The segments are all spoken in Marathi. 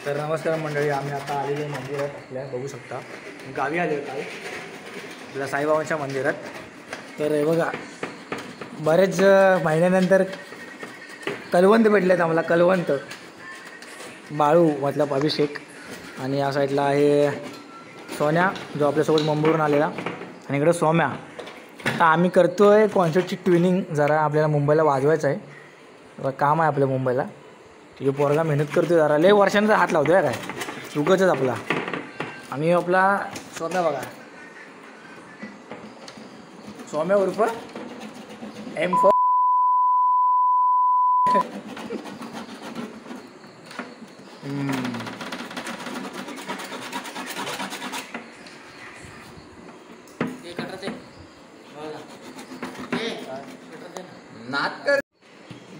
तर नमस्कार मंडळी, आम्ही आता आलेले मंदिरात आपल्या बघू शकता. गावी आले काय आपल्या साईबाबांच्या मंदिरात. तर हे बघा, बरेच महिन्यानंतर कलवंत भेटलेत आम्हाला. कलवंत बाळू मतलब अभिषेक, आणि या साईडला आहे सोन्या जो आपल्यासोबत मुंबईवरून आलेला, आणि इकडे सौम्या. आता आम्ही करतो आहे कॉन्सर्टची ट्विनिंग. जरा आपल्याला मुंबईला वाजवायचं आहे, काम आहे आपल्या मुंबईला. तुझे पोरगा मेहनत करतो, जरा लय वर्षांचा हात लावतो आहे काय चुकच आपला. आम्ही आपला सौम्या बघा, सौम्या उर्फ एम फॉर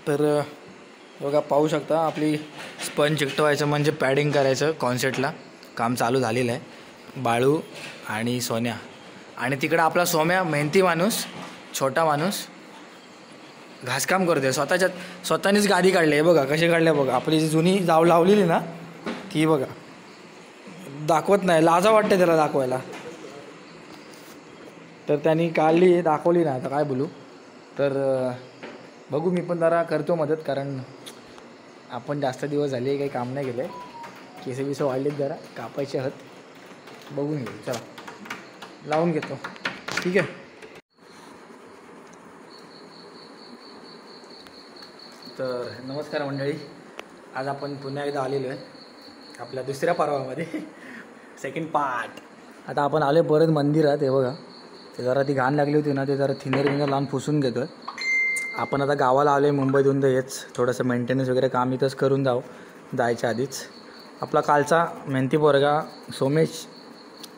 तर बघा पाहू शकता, आपली स्पंज चिकटवायचं म्हणजे पॅडिंग करायचं. कॉन्सर्टला काम चालू झालेलं आहे. बाळू आणि सोन्या, आणि तिकडं आपला सौम्या मेहनती माणूस, छोटा माणूस घासकाम करतोय. स्वतःनीच गादी काढली आहे बघा, कशी काढली आहे बघा. आपली जी जुनी जाव लावलेली ना ती बघा, दाखवत नाही, लाजा वाटते त्याला दाखवायला. तर त्यांनी काढली, दाखवली ना, आता काय बोलू. तर बघू, मी पण जरा करतो मदत, कारण आपण जास्त दिवस झाले काही काम नाही केलं. केस वाढलेत, जरा कापायचे आहेत. बघून घेऊ, चला लावून घेतो, ठीक आहे. तर नमस्कार मंडळी, आज आपण पुन्हा एकदा आलेलो आहे आपल्या दुसऱ्या पर्वामध्ये, सेकंड पार्ट. आता आपण आलो परत मंदिरात. हे बघा, ते जरा ती घाण लागली होती ना, ते जरा थिनर लावून पुसून घेतो आहे. आपण आता गावाला आलो आहे मुंबईतून, तर हेच थोडंसं मेंटेनन्स वगैरे काम इथंच करून जायच्या आधीच. आपला कालचा मेहनती पोरगा सोमेश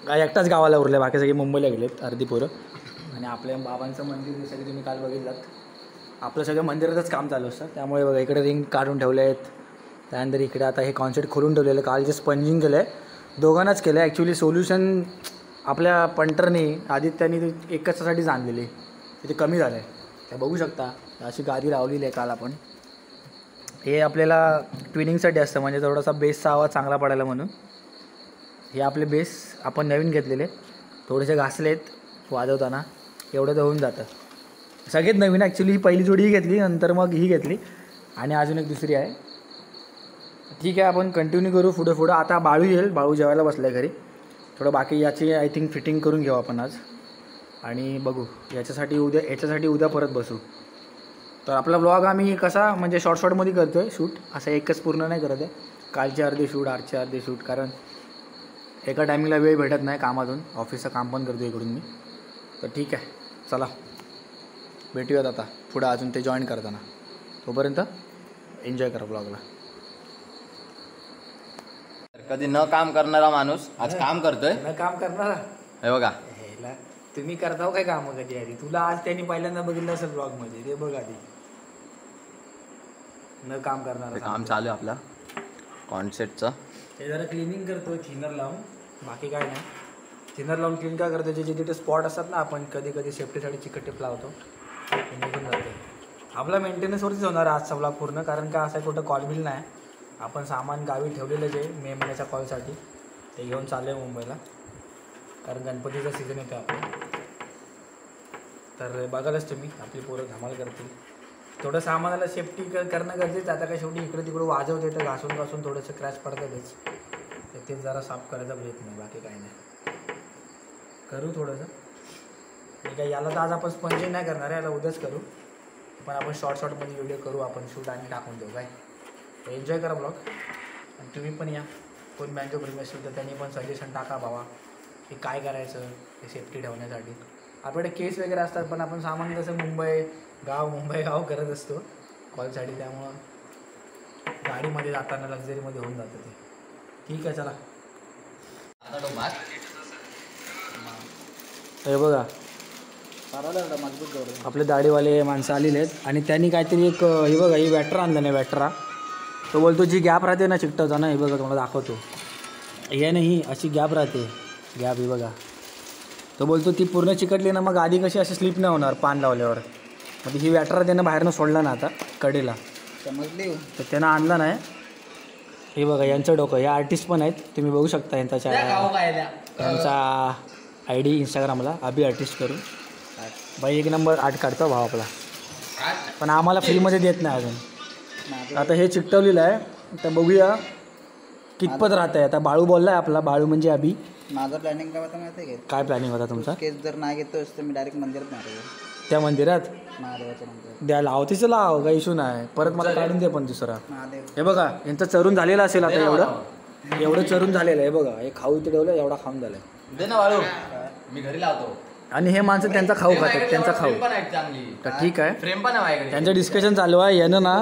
काय एकटाच गावाला उरले, बाकी सगळे मुंबईला गेलेत अर्धी पोरं. आणि आपल्या बाबांचं मंदिर जसं की तुम्ही काल बघितलात, आपलं सगळं मंदिरातच काम चालू असतं. त्यामुळे बघा, इकडे रिंग काढून ठेवले आहेत. त्यानंतर इकडे आता हे कॉन्सर्ट खोलून ठेवलेलं. काल जे स्पंजिंग केलं आहे दोघांनाच केलं आहे. ॲक्च्युली सोल्युशन आपल्या पंटरनी आदित्यानी एकासाठी आणलेली, तिथे कमी झालं आहे. त्या बघू शकता, अशी गादी लावलेली आहे काल आपण. हे आपल्याला ट्विनिंगसाठी असतं, म्हणजे थोडासा बेसचा आवाज चांगला पडायला म्हणून. हे आपले बेस आपण नवीन घेतलेले, थोडेसे घासलेत वाजवताना, एवढं तर होऊन जातं. सगळेच नवीन ॲक्च्युली. ही पहिली जोडी ही घेतली, नंतर मग ही घेतली, आणि अजून एक दुसरी आहे. ठीक आहे, आपण कंटिन्यू करू पुढं. आता बाळू येईल, बाळू जेवायला बसला आहे घरी. थोडं बाकी याची आय थिंक फिटिंग करून घेऊ आपण आज, आणि बघू याच्यासाठी उद्या परत बसू. तर आपला ब्लॉग आम्ही कसा म्हणजे शॉर्टमध्ये करतो आहे शूट, असं एकच पूर्ण नाही करत आहे. कालचे अर्धे शूट, आजचे अर्धे शूट, कारण एका टायमिंगला वेळ भेटत नाही कामातून. ऑफिसचं काम पण करतो इकडून मी. तर ठीक आहे, चला भेटूयात आता पुढं अजून ते जॉईन करताना. तोपर्यंत एन्जॉय करा ब्लॉगला. कधी न काम करणारा माणूस आज काम करतोय. न काम करणारा हे बघा, तुम्ही करताव काय काम कधी आधी? तुला आज त्यांनी पहिल्यांदा बघितलं असेल ब्लॉगमध्ये, ते बघ आधी. न काम करणारा काम चालू आहे आपला कॉन्सेप्टचं. ते जरा क्लिनिंग करतो थिनर लावून, बाकी काय नाही. थिनर लावून क्लीन काय करतो, जे जिथे स्पॉट असतात ना, आपण कधी सेफ्टीसाठी चिकट टेप लावतो, निघून जाते. आपला मेंटेनन्सवरतीच होणार आजचा ब्लॉग पूर्ण, कारण का असं कुठं कॉल बिल नाही. आपण सामान गावी ठेवलेलंच आहे मे महिन्याच्या कॉलसाठी, ते घेऊन चाललं आहे मुंबईला, कारण गणपतीचा सीझन येतो आपण. तर बघालच तुम्ही, आपली पोरं धमाल करतील. थोडं सामानाला सेफ्टी करणं गरजेचं. आता काय शेवटी इकडे तिकडे वाजवते, तर घासून थोडंसं क्रॅश पडतातच, तर तेच जरा साफ करायचा प्रयत्न आहे, बाकी काही नाही. करू थोडंसं. ठीक आहे, याला तर आज आपण स्पंजिंग नाही करणार आहे, याला उद्याच करू. पण आपण शॉर्टमध्ये व्हिडिओ करू, आपण शूट आणि टाकून देऊ काय. एन्जॉय करा ब्लॉग, आणि तुम्ही पण या. कोण बँकेवर प्रेमी असेल तर त्यांनी पण सजेशन टाका बाबा, हे काय करायचं हे सेफ्टी ठेवण्यासाठी. आपल्याकडे केस वगैरे असतात, पण आपण सामान कसं मुंबई गाव करत असतो कॉलसाठी, त्यामुळं गाडीमध्ये जाताना लक्झरीमध्ये होऊन जातं ते. ठीक आहे, चला. हे बघा, आपले दाढीवाले माणसं आलेले आहेत, आणि त्यांनी काहीतरी एक हे बघा, ही वॅट्रा आणलं नाही, वॅट्रा. तो बोलतो जी गॅप राहते ना चिकटवताना, हे बघा तुम्हाला दाखवतो. हे नाही, अशी गॅप राहते, गॅप ही बघा. तो बोलतो ती पूर्ण चिकटली ना, मग आधी कशी अशी स्लिप नाही होणार पान लावल्यावर. मग ही वॅटर त्यानं बाहेरनं सोडला ना आता कडेला, समजली. तर त्यानं आणला नाही, हे बघा यांचं डोकं, हे आर्टिस्ट पण आहेत, तुम्ही बघू शकता यांचा यांचा ID इंस्टाग्रामला अभि आर्टिस्ट करून. बाई 1 नंबर आर्ट काढतो भाव आपला, पण आम्हाला फ्रीमध्ये देत नाही अजून. आता हे चिकटवलेलं आहे, तर बघूया कितपत राहत आहे. आता बाळू बोलला आहे आपला, बाळू म्हणजे अभि. माझं प्लॅनिंग काय होतं माहिती आहे का? काय प्लॅनिंग होता तुमचा? केस जर नाही घेतोस तर मी डायरेक्ट मंदिरात मारतो, त्या मंदिरात महादेवाच्या मंदिरात. द्या लावतीच लाव, काही इशू नाही. परत मला काढून दे पण दुसरा. महादेव हे बघा यांचं चरून झालेलं असेल आता, एवढं चरून झालेलं आहे. बघा हे खाऊ इथे ठेवलं, एवढा खाऊन झालाय. दे ना वाळू, मी घरी लावतो. आणि हे माणसं त्यांचा खाऊ खातात, त्यांचा खाऊ. फ्रेम पण आहे चांगली, तर ठीक आहे, फ्रेम पण आहे माझ्याकडे. त्यांचं डिस्कशन चालू आहे. यानं ना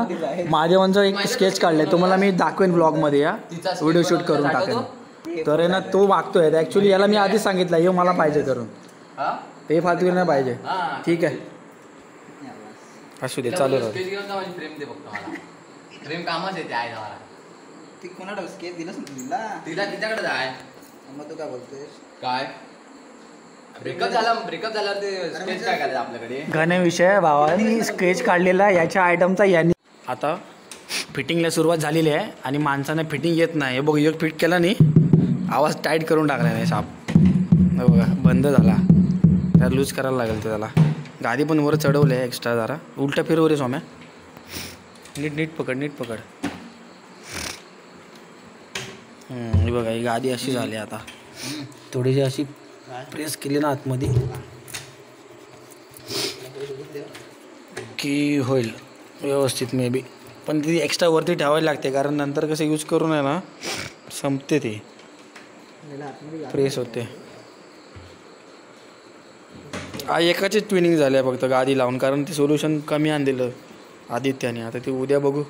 महादेवांचं एक स्केच काढलंय, तुम्हाला मी दाखवेन ब्लॉगमध्ये, या व्हिडिओ शूट करून टाकेन. तर आहे ना तो मागतोय. ॲक्च्युली याला मी आधीच सांगितलं हे मला पाहिजे करून, हा ते फालतू नाही पाहिजे. हा. ठीक आहे, असू दे, चालू राहू. स्केच घेऊन जा, माझी फ्रेम दे फक्त मला. फ्रेम कामच येते आहे मला. ती कोणाला स्केच दिलंच ना तिला? तिला तिच्याकडे जाय. मग तू काय बोलतोयस? काय ब्रेकअप झाल्यावर ते स्केच काय करायचं आपल्याकडे? गाण्याविषयी भावानी स्केच काढलेला याच्या आयटमचा यांनी. आता फिटिंगला सुरुवात झालेली आहे आणि माणसाने फिटिंग येत नाही. हे बघ, एक फिट केला नाही, आवाज टाईट करून टाकला नाही साप. हे बघा बंद झाला, त्याला लूज करायला लागेल ते. त्याला गादी पण वर चढवलं आहे एक्स्ट्रा, जरा उलटं फिरव रे सोम्या. नीट पकड, नीट पकड. हे बघा ही गादी अशी झाली. आता थोडीशी अशी प्रेस केली ना आतमध्ये की होईल व्यवस्थित मे बी. पण ती एक्स्ट्रा वरती ठेवायला लागते, कारण नंतर कसं यूज करून आहे ना संपते, ती प्रेस होते. एकाची ट्विनिंग झाली आहे फक्त गादी लावून, कारण ते सोल्युशन कमी आणलेलं आदित्याने. आता ते उद्या बघू.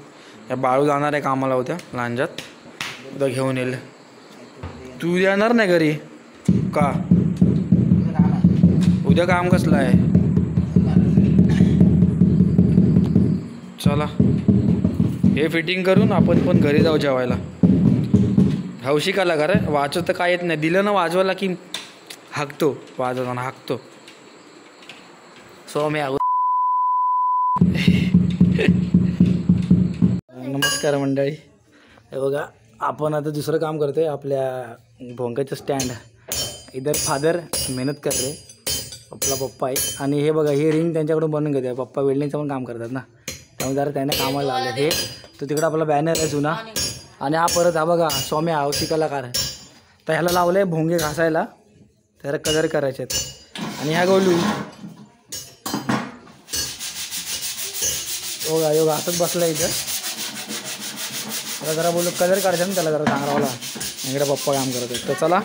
या बाळू जाणार आहे कामाला उद्या लांजात, उद्या घेऊन येईल. तू येणार नाही घरी का? उद्या काम कसलं आहे? चला हे फिटिंग करून आपण पण घरी जाऊ जेवायला. हौशी काला का रे? वाजवत तर काय येत नाही, दिलं ना वाजवायला की हाकतो, वाजवताना हाकतो. सो मी नमस्कार मंडळी. हे बघा आपण आता दुसरं काम करतोय. आपल्या भोंग्याचं स्टँड, इधर फादर मेहनत कर रहे, आपला पप्पा आहे. आणि हे बघा हे रिंग त्यांच्याकडून बनवून घेते. पप्पा वेल्डिंगचं पण काम करतात ना, त्यामुळे जरा त्यांना कामाला लावलं. हे तो तिकडं आपला बॅनर आहे जुना. आणि हा परत हा बघा सौम्या हौशी कलाकार, तर ह्याला लावलं आहे भोंगे घासायला, त्याला कलर करायचे आहेत. आणि ह्या गोलू योगा योगा असंच बसला इथं. आता जरा बोललो कलर काढायचा ना त्याला, जरा चांगलावाला. इकडे पप्पा काम करत आहेत. तर चला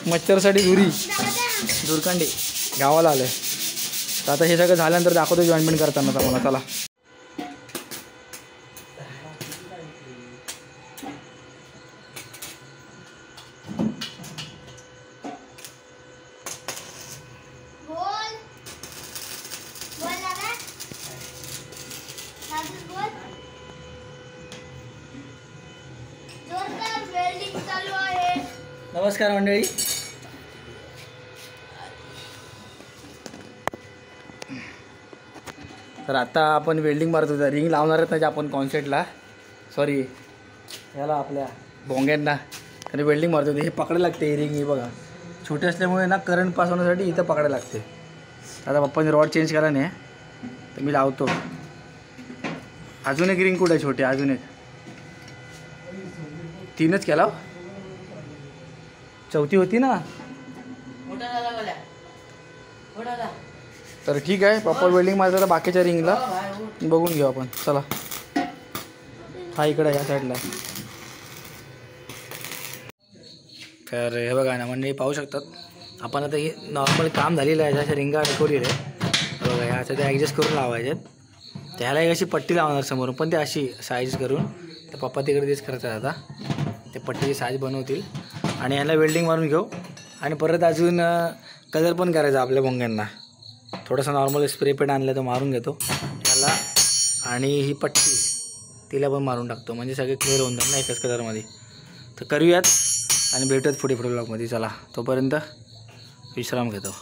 मच्छरसाठी दुरकांडी गावाला आलं आहे. तर आता हे सगळं झाल्यानंतर दाखवतो जॉईंटमेंट करताना तर मला. चला नमस्कार मंडळी. तर आता आपण वेल्डिंग मारत होतो, रिंग लावणार आहेत ना आपण कॉन्सर्टला, सॉरी याला आपल्या भोंग्यांना, आणि वेल्डिंग मारत होते. हे पकडायला लागते ही रिंग. ही बघा छोटे असल्यामुळे ना करंट पास होण्यासाठी इथं पकडायला लागते. आता पप्पाने रॉड चेंज केला नाही तर मी लावतो. अजून एक रिंग कुठे छोटे, अजून एक 3च केला, चौथी होती ना. तर ठीक आहे, पप्पा वेल्डिंग मारतात. तर बाकीच्या रिंगला बघून घेऊ आपण. चला हा इकडं या साईडला. तर हे बघा ना म्हणजे पाहू शकतात आपण. आता हे नॉर्मल काम झालेलं आहे, जशा रिंगा अडकवलेल्या आहे बघा. ह्याचं ते ॲडजस्ट करून लावायचे. त्याला एक अशी पट्टी लावणार समोरून, पण ते अशी साईज करून. तर पप्पा तिकडे तेच करतात. आता ते पट्टीची साईज बनवतील आणि ह्याला वेल्डिंग मारून घेऊ. आणि परत अजून कलर पण करायचा आपल्या भोंग्यांना. थोडासा नॉर्मल स्प्रे पेंट आणलं तर मारून घेतो ह्याला, आणि ही पट्टी तिला पण मारून टाकतो, म्हणजे सगळे क्लिअर होऊन जाईल ना एकाच कलरमध्ये. तर करूयात आणि भेटूयात पुढे ब्लॉगमध्ये. चला तोपर्यंत विश्राम घेतो.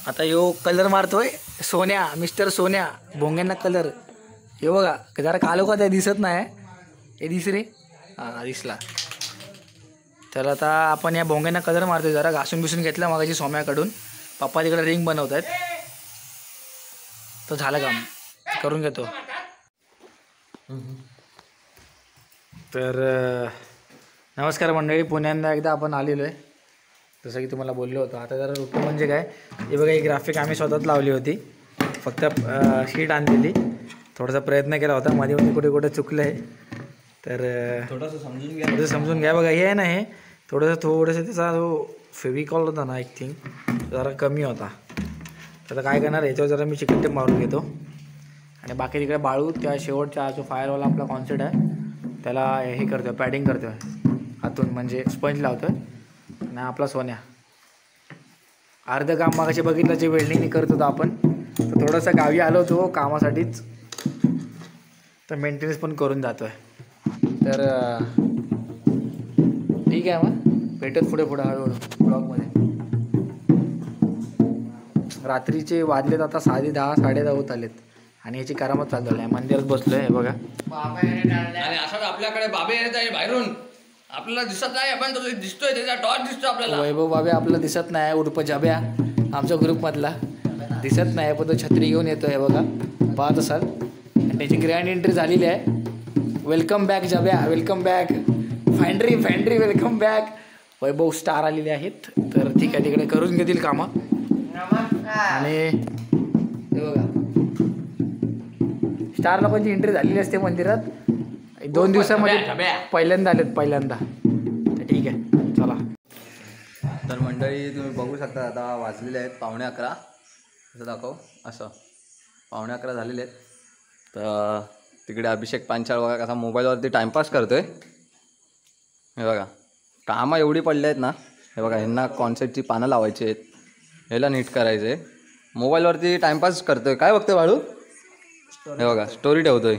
आता यो कलर मारतोय सोन्या, मिस्टर सोन्या, भोंग्यांना कलर. हे बघा जरा कालो का ते दिसत नाही, हे दिस रे. हां दिसला. तर आता आपण या भोंग्यांना कलर मारतोय, जरा घासून बिसून घेतला मगाशी सोम्याकडून. पप्पा तिकडे रिंग बनवत आहेत. तर झालं काम, करून घेतो. तर नमस्कार मंडळी, पुण्यांदा एकदा आपण आलेलो आहे. जसं की तुम्हाला बोललो होतो. आता जरा ऋतू म्हणजे काय, हे बघा, ही ग्राफिक आम्ही स्वतःच लावली होती. फक्त शीट आणलेली, थोडासा प्रयत्न केला होता, मध्ये मध्ये कुठे कुठे चुकलं आहे. तर थोडंसं समजून घ्या. बघा हे आहे ना, हे थोडंसं त्याचा जो फेविकॉल होता ना, आय थिंक जरा कमी होता. तर काय करणार, याच्यावर जरा मी चिकन टेप मारून घेतो. आणि बाकी तिकडे बाळू त्या शेवटचा जो फायरवाला आपला कॉन्सेप्ट आहे त्याला हे करतो, पॅडिंग करतो आतून, म्हणजे स्पंज लावतो. आणि आपला सोन्या अर्धं काम मागाशी बघितलं जे वेल्डिंग करत होतो आपण. तर थोडंसं गावी आलो होतो कामासाठीच, तर मेंटेनन्स पण करून जातो आहे. तर ठीक आहे, मग भेटत पुढे हळूहळू ब्लॉगमध्ये. रात्रीचे वाजलेत आता 10:30 10:30 होत आलेत आणि याची करामत चालू आहे. मंदिरात बसलोय, हे बघा. आणि असं आपल्याकडे बाबे येत आहे बाहेरून, आपल्याला दिसत नाही, आपण दिसतोय, त्याचा टॉर्च दिसतो आपल्याला. वैभव बाबे आपला दिसत नाही, उर्फ जब्या आमच्या ग्रुपमधला दिसत नाही, पण तो छत्री घेऊन येतो. हे बघा, पाहत असाल. आणि त्याची ग्रँड एंट्री झालेली आहे. Welcome back Jabya, welcome back. Fandry welcome back. Vaibhav star आलेले आहेत. तर ठीक आहे, तिकडे करून घेतील कामं. आणि हे बघा, स्टार लोकांची एंट्री झालेली असते मंदिरात. 2 दिवसामध्ये पहिल्यांदा आलेत, पहिल्यांदा. तर ठीक आहे, चला. तर मंडळी तुम्ही बघू शकता, आता वाजलेले आहेत 11:15. असं दाखव, असं 11:15 झालेले आहेत. तर तिकडे अभिषेक पांचाळ बघा कसा मोबाईलवरती टाईमपास करतोय. हे बघा, कामं एवढी पडली आहेत ना. हे बघा, ह्यांना कॉन्सेप्टची पानं लावायची आहेत, ह्याला नीट करायचं आहे. मोबाईलवरती टाईमपास करतोय. काय बघतोय बाळू? हे बघा, स्टोरी ठेवतोय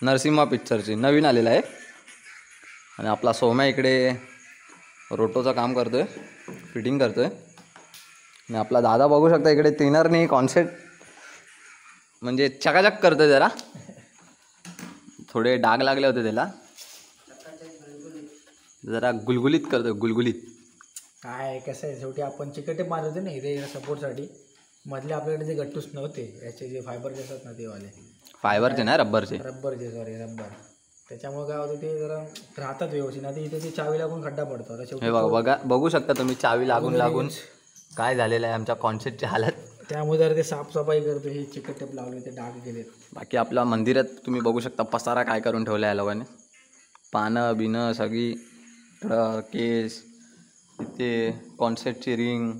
नरसिम्हा पिक्चरची, नवीन आलेला आहे. आणि आपला सोम्या इकडे रोटोचं काम करतोय, फिटिंग करतोय. आणि आपला दादा बघू शकता इकडे ट्रेनरने कॉन्सेप्ट म्हणजे चकाचक करतोय. जरा थोडे डाग लागले होते त्याला, जरा गुलगुलीत करतोय, गुलगुलीत. काय कसं आहे, शेवटी आपण चिकट टेप मारत होते ना इथे सपोर्टसाठी. मधले आपल्याकडे जे गट्टूस नव्हते, याचे जे फायबरचे असतात ना, ते वाले फायबरचे नाही, रब्बरचे. रब्बर. त्याच्यामुळे काय होतं, ते जरा राहतात व्यवस्थित. आता इथे ती चावी लागून खड्डा पडतो. आता शेवटी बघू शकता तुम्ही, चावी लागून काय झालेलं आहे आमच्या कॉन्सेप्टची हालत. त्यामुळे जर ते साफसफाई करतो, हे चिकट टेप लावले, ते डाग गेलेत. बाकी आपल्या मंदिरात तुम्ही बघू शकता पसारा काय करून ठेवला आहे लोकांनी. पानं बिनं सगळी, केस, इथे कॉन्सेप्टची रिंग,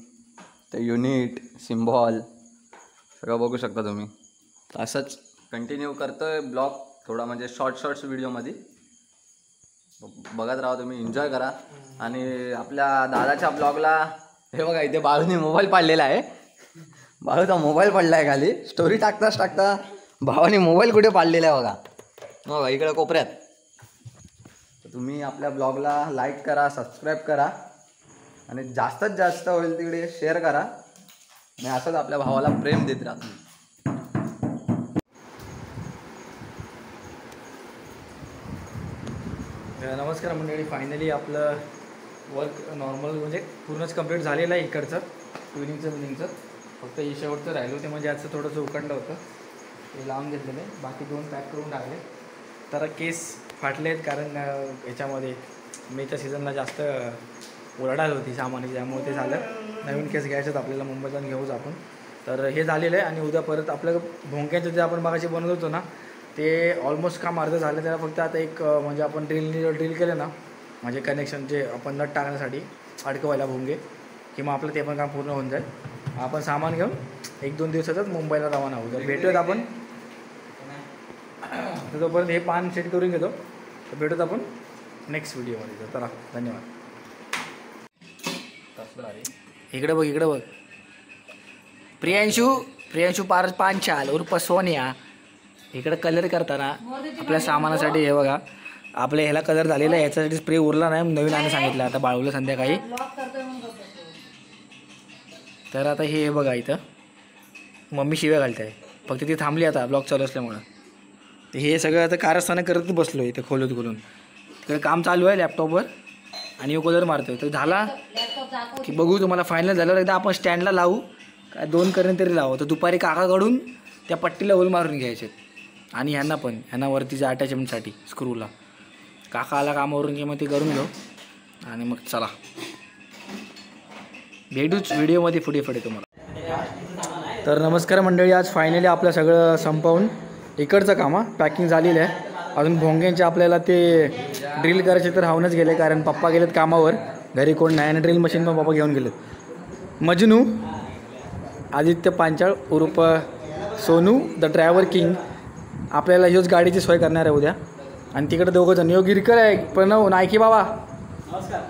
ते युनिट, सिम्बॉल सगळं बघू शकता तुम्ही. असंच कंटिन्यू करतोय ब्लॉग, थोडा म्हणजे शॉर्ट्स व्हिडिओमध्ये बघत राहा तुम्ही, एन्जॉय करा. आणि आपल्या दादाच्या ब्लॉगला हे बघा, इथे बाळूने मोबाईल पाडलेला आहे. बाळूचा मोबाईल पडला आहे खाली. स्टोरी टाकता भावाने मोबाईल कुठे पाडलेला आहे बघा इकडे कोपऱ्यात. तर तुम्ही आपल्या ब्लॉगला लाईक करा, सबस्क्राईब करा आणि जास्तीत जास्त होईल तिकडे शेअर करा. आणि असंच आपल्या भावाला प्रेम देत राहा. नमस्कार मंडळी, फायनली आपलं वर्क नॉर्मल म्हणजे पूर्णच कंप्लीट झालेलं आहे. इकडचं ट्विनिंगचं फक्त हे शेवटचं राहिलं ते, म्हणजे आजचं थोडंसं उकडलं होतं, ते लावून घेतलेलं आहे. बाकी 2 पॅक करून टाकले. तर केस फाटले आहेत, कारण याच्यामध्ये मेच्या सीझनला जास्त ओरडाल होती सामानाची, त्यामुळे ते झालं. नवीन केस घ्यायचेच आपल्याला, मुंबईत जाऊन घेऊच आपण. तर हे झालेलं आहे. आणि उद्या परत आपलं भोंक्याचं जे आपण मगाशी बनवत होतो ना, ते ऑलमोस्ट काम अर्धं झालं. त्याला फक्त आता एक म्हणजे आपण ड्रिल केलं ना, म्हणजे कनेक्शन जे आपण नट टाकण्यासाठी अडकवायला भोंगे, किंवा आपलं ते पण काम पूर्ण होऊन जाईल. आपण सामान घेऊन 1-2 दिवसातच मुंबईला रवाना होऊ. तर भेटूयात आपण. तर तोपर्यंत हे पान सेट करून घेतो. तर भेटूत आपण नेक्स्ट व्हिडिओमध्ये. तर चला, धन्यवाद. इकडे बघ प्रियांशू पांचाल उर्फ सोनिया इकडे कलर करताना आपल्या सामानासाठी. हे बघा, आपल्या ह्याला कलर झालेला आहे, याच्यासाठी स्प्रे उरला नाही, नवीन आणायला सांगितलं आता बाळूला संध्याकाळी. तर आता हे बघा, इथं मम्मी शिव्या घालते आहे, फक्त ती थांबली आता ब्लॉग चालू असल्यामुळं. तर हे सगळं आता कारस्थानं करत बसलो इथं खोलून. इकडे काम चालू आहे लॅपटॉपवर आणि यो कलर मारतोय. तर झाला की बघू तुम्हाला फायनल झाल्यावर एकदा आपण स्टँडला लावू काय 2 करेन तरी लावू. तर दुपारी काकाकडून त्या पट्टीला होल मारून घ्यायचे आणि ह्यांना वरतीच्या अटॅचमेंटसाठी स्क्रूला. काका आला कामावरून की मग ते करून घेऊ आणि मग चला भेटूच व्हिडिओमध्ये पुढे तुम्हाला. तर नमस्कार मंडळी, आज फायनली आपलं सगळं संपवून इकडचं काम पॅकिंग झालेलं आहे. अजून भोंग्यांचे आपल्याला ते ड्रिल करायचे तर राहूनच गेले कारण पप्पा गेलेत कामावर, घरी कोण नाही आणि ड्रिल मशीन पण पप्पा घेऊन गेलेत. मजनू आदित्य पांचाळ उर्फ सोनू द ड्रायव्हर किंग आपल्याला ह्योच गाडीची सोय करणार आहे उद्या. आणि तिकडे दोघं जण यो गिरकर आहे प्रणव नायकी बाबा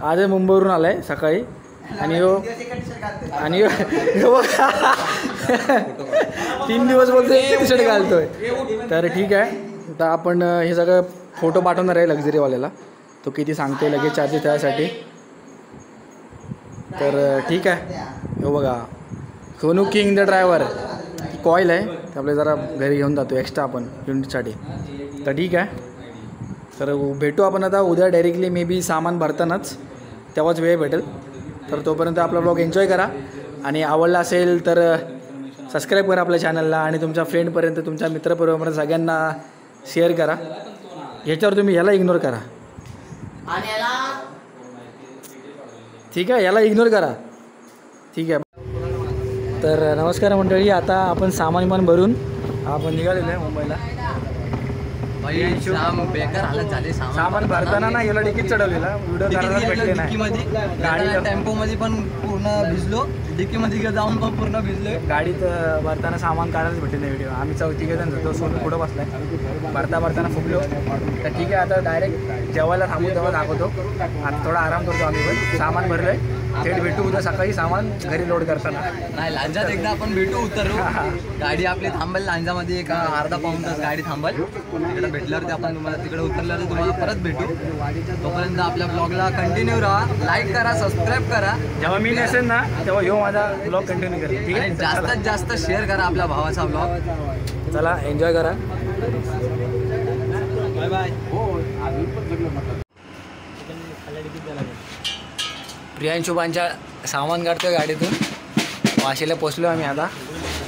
आज मुंबईवरून आला आहे सकाळी आणि यो 3 दिवस बोलतोय टी शर्ट घालतोय. तर ठीक आहे, तर आपण हे सगळं फोटो पाठवणार आहे लक्झरीवाल्याला, तो किती सांगते लगेच चार्जेस त्यासाठी. तर ठीक आहे, हो बघा Sonu king the driver coil आहे ते आपल्या जरा घरी घेऊन जातो एक्स्ट्रा आपण युनिटसाठी. तर ठीक आहे, तर भेटू आपण आता उद्या डायरेक्टली मे बी सामान भरतानाच तेव्हाच वेळ भेटेल. तर तोपर्यंत आपला ब्लॉग एन्जॉय करा आणि आवडला असेल तर सबस्क्राईब करा आपल्या चॅनलला आणि तुमच्या फ्रेंडपर्यंत तुमच्या मित्रपरिवारापर्यंत सगळ्यांना शेअर करा. ह्याच्यावर तुम्ही ह्याला इग्नोर करा, ठीक आहे, याला इग्नोर करा, ठीक आहे. तर नमस्कार मंडळी, आता आपण सामान भरून आपण निघालेलो आहे मुंबईला. बेकार हालत झाली. सामान भरताना ना याला डिकीत चढवलेला व्हिडिओ करायला भेटले नाही. गाडी टेम्पोमध्ये पण पूर्ण भिजलो, डिकीमध्ये जाऊन पण पूर्ण भिजलोय. गाडीत भरताना सामान काढायलाच भेटले नाही व्हिडिओ. आम्ही 4 जण होतो, सोनू पुढं बसलाय, भरताना फुगलो. तर ठीक आहे, आता डायरेक्ट जेवायला थांबू तेव्हा दाखवतो. आता थोडा आराम करतो आम्ही पण. सामान भरलंय, थेट भेटू उद्या सकाळी सामान घरी लोड करताना. नाही लांजात एकदा आपण भेटू, उतरू. गाडी आपली थांबेल लांजामध्ये, एक अर्धा पाऊण तास गाडी थांबेल. तिकडे भेटल्यावरती आपण तुम्हाला तिकडे उतरल्यावर तुम्हाला परत भेटू. तोपर्यंत आपल्या ब्लॉगला कंटिन्यू राहा, लाईक करा, सबस्क्राईब करा. जेव्हा मी नसेल ना तेव्हा ह्यो माझा ब्लॉग कंटिन्यू करेल, ठीक आहे. जास्तीत जास्त शेअर करा आपल्या भावाचा ब्लॉग. चला एन्जॉय करा, बाय बाय. प्रियांशू पांचाळ सामान काढतोय गाडीतून. वाशीला पोचलो आम्ही आता.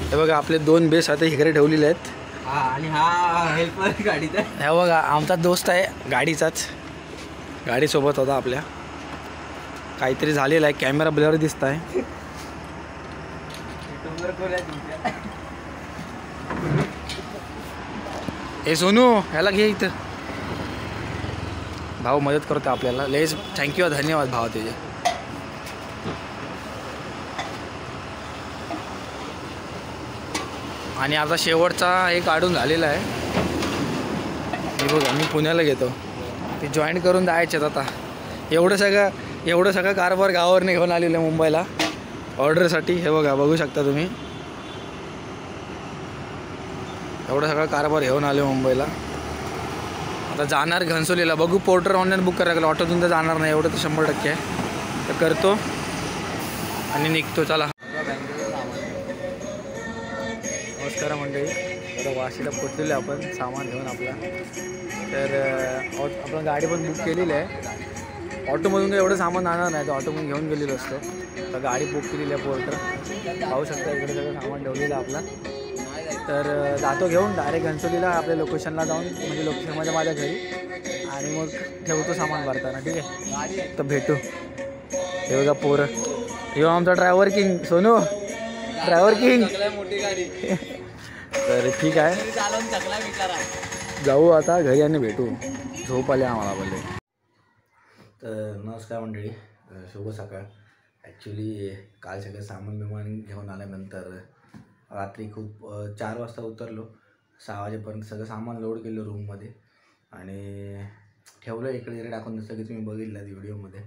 हे बघा आपले 2 बेस आता इकडे ठेवलेले आहेत आणि हा हेल्पर गाडीत आहे. हे बघा आमचा दोस्त आहे गाडीचाच, गाडीसोबत होता आपल्या. काहीतरी झालेलं आहे, कॅमेरा ब्लर दिसत आहे. हे सोनू ह्याला घे इथं, भाऊ मदत करतो आपल्याला. लेस थँक्यू, धन्यवाद भाऊ तुझे. आणि आता शेवटचा एक काढून झालेला आहे. हे बघा मी पुण्याला घेतो, ते जॉईन करून जायचेत आता. एवढं सगळं कारभार गावावरने घेऊन आलेलं आहे मुंबईला ऑर्डरसाठी. हे बघा बघू शकता तुम्ही, एवढं सगळं कारभार घेऊन आले मुंबईला. आता जाणार घनसोलीला, बघू पोर्टर ऑनलाईन बुक करायला. ऑटोतून तर जाणार नाही, एवढं तर 100% आहे. तर करतो आणि निघतो. चला नमस्कार मंडळी, आता वाशीला पोचलेलो आहे आपण सामान घेऊन आपला. तर आपण गाडी पण बुक केलेली आहे. ऑटोमधून काही एवढं सामान आणणार नाही, तर ऑटोमधून घेऊन गेलेलो असतो. तर गाडी बुक केलेली आहे पोर्टर, पाहू शकता इकडे सगळं सामान ठेवलेलं आहे आपला. तर जातो घेऊन डायरेक्ट घनसोलीला आपल्या लोकेशनला जाऊन, म्हणजे लोकेशन म्हणजे माझ्या घरी, आणि मग ठेवतो सामान भरताना, ठीक आहे. तर भेटू. हे बघा पोरं, हे आमचा driver king Sonu, driver king. मोठी गाडी. तर ठीक आहे, जाऊ आता घरी आणि भेटू. झोप आली आम्हाला बोलले. तर नमस्कार मंडळी, शुभ सकाळ. ॲक्च्युली काल सगळं सामान घेऊन आल्यानंतर रात्री खूप 4 वाजता उतरलो, 6 वाजेपर्यंत सगळं सामान लोड केलं रूममध्ये आणि ठेवलं इकडे टाकून, जसं की तुम्ही बघितलं व्हिडिओमध्ये.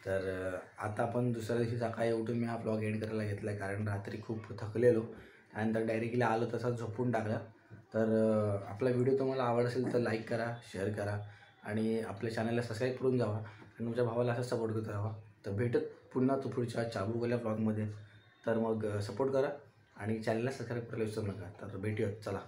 तर आता आपण दुसऱ्या दिवशी सकाळी उठून मी हा ब्लॉग एंड करायला घेतला आहे, कारण रात्री खूप थकलेलो. त्यानंतर डायरेक्टली आलो तसाच झोपून टाकला. तर आपला व्हिडिओ तुम्हाला आवडत असेल तर लाईक करा, शेअर करा आणि आपल्या चॅनलला सबस्क्राईब करून जावा आणि तुमच्या भावाला असंच सपोर्ट करत राहा. तर भेटत पुन्हा तो पुढच्या चाबूकल्या ब्लॉगमध्ये. तर मग सपोर्ट करा आणि चॅनलला सबस्क्राईब करायला विसरू नका. तर भेटूयात, चला.